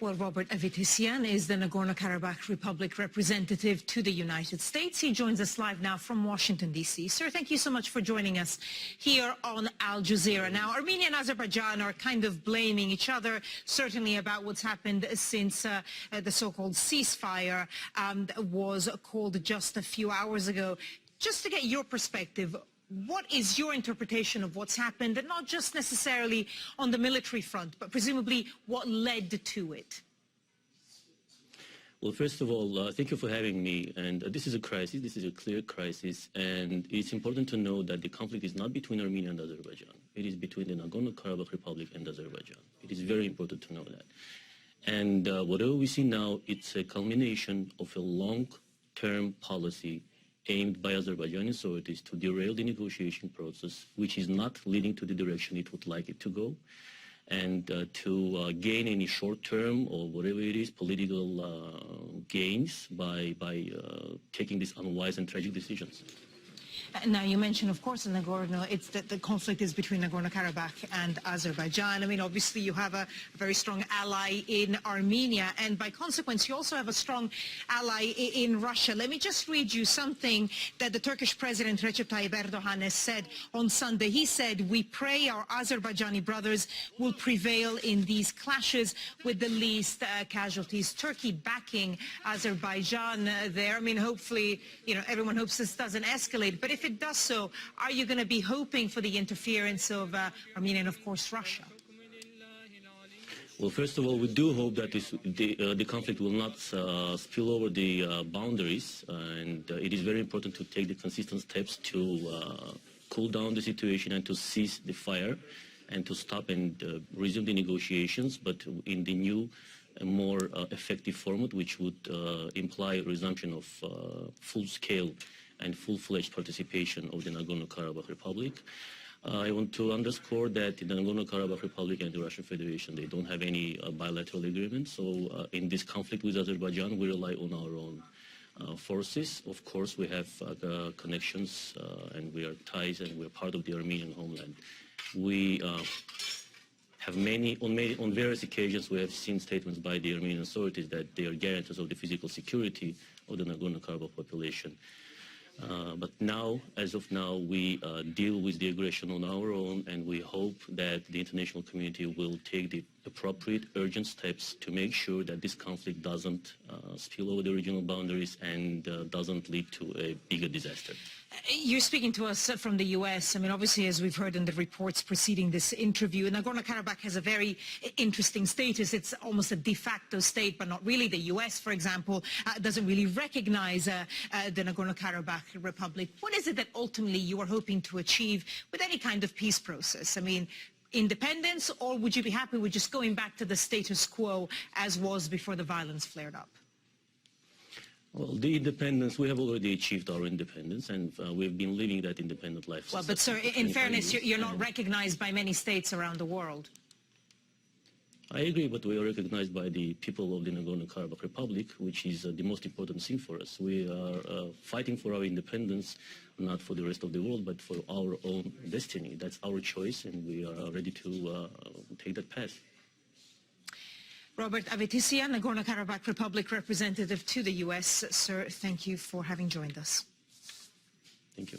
Well, Robert Avetisyan is the Nagorno Karabakh Republic Representative to the United States. He joins us live now from Washington, D.C. Sir, thank you so much for joining us here on Al Jazeera. Now, Armenia and Azerbaijan are kind of blaming each other, certainly about what's happened since the so-called ceasefire was called just a few hours ago. Just to get your perspective, what is your interpretation of what's happened, and not just necessarily on the military front, but presumably what led to it? Well, first of all, thank you for having me. And this is a crisis. This is a clear crisis. And it's important to know that the conflict is not between Armenia and Azerbaijan. It is between the Nagorno Karabakh Republic and Azerbaijan. It is very important to know that. And whatever we see now, it's a culmination of a long-term policy aimed by Azerbaijani authorities to derail the negotiation process, which is not leading to the direction it would like it to go, and to gain any short-term or whatever it is political gains by taking these unwise and tragic decisions. Now, you mentioned, of course, in Nagorno, it's that the conflict is between Nagorno-Karabakh and Azerbaijan. I mean, obviously, you have a very strong ally in Armenia, and by consequence, you also have a strong ally in Russia. Let me just read you something that the Turkish President Recep Tayyip Erdogan has said on Sunday. He said, "We pray our Azerbaijani brothers will prevail in these clashes with the least casualties." Turkey backing Azerbaijan there. I mean, hopefully, you know, everyone hopes this doesn't escalate. But if it does so, are you going to be hoping for the interference of Armenia and, of course, Russia? Well, first of all, we do hope that the conflict will not spill over the boundaries, and it is very important to take the consistent steps to cool down the situation and to cease the fire and to stop and resume the negotiations, but in the new and more effective format, which would imply resumption of full-scale and full-fledged participation of the Nagorno Karabakh Republic. I want to underscore that the Nagorno Karabakh Republic and the Russian Federation, they don't have any bilateral agreement. So in this conflict with Azerbaijan, we rely on our own forces. Of course, we have connections and we are ties and we're part of the Armenian homeland. We have on various occasions, we have seen statements by the Armenian authorities that they are guarantors of the physical security of the Nagorno-Karabakh population. But now, as of now, we deal with the aggression on our own, and we hope that the international community will take the appropriate urgent steps to make sure that this conflict doesn't spill over the regional boundaries and doesn't lead to a bigger disaster. You're speaking to us from the U.S. I mean, obviously, as we've heard in the reports preceding this interview, Nagorno-Karabakh has a very interesting status. It's almost a de facto state, but not really. The U.S., for example, doesn't really recognize the Nagorno-Karabakh Republic. What is it that ultimately you are hoping to achieve with any kind of peace process? I mean, independence, or would you be happy with just going back to the status quo as was before the violence flared up? Well, the independence, we have already achieved our independence, and we've been living that independent life. Well, but sir, in fairness, you're not recognized by many states around the world. I agree, but we are recognized by the people of the Nagorno-Karabakh Republic, which is the most important thing for us. We are fighting for our independence, not for the rest of the world, but for our own destiny. That's our choice, and we are ready to take that path. Robert Avetisyan, Nagorno Karabakh Republic Representative to the U.S. Sir, thank you for having joined us. Thank you.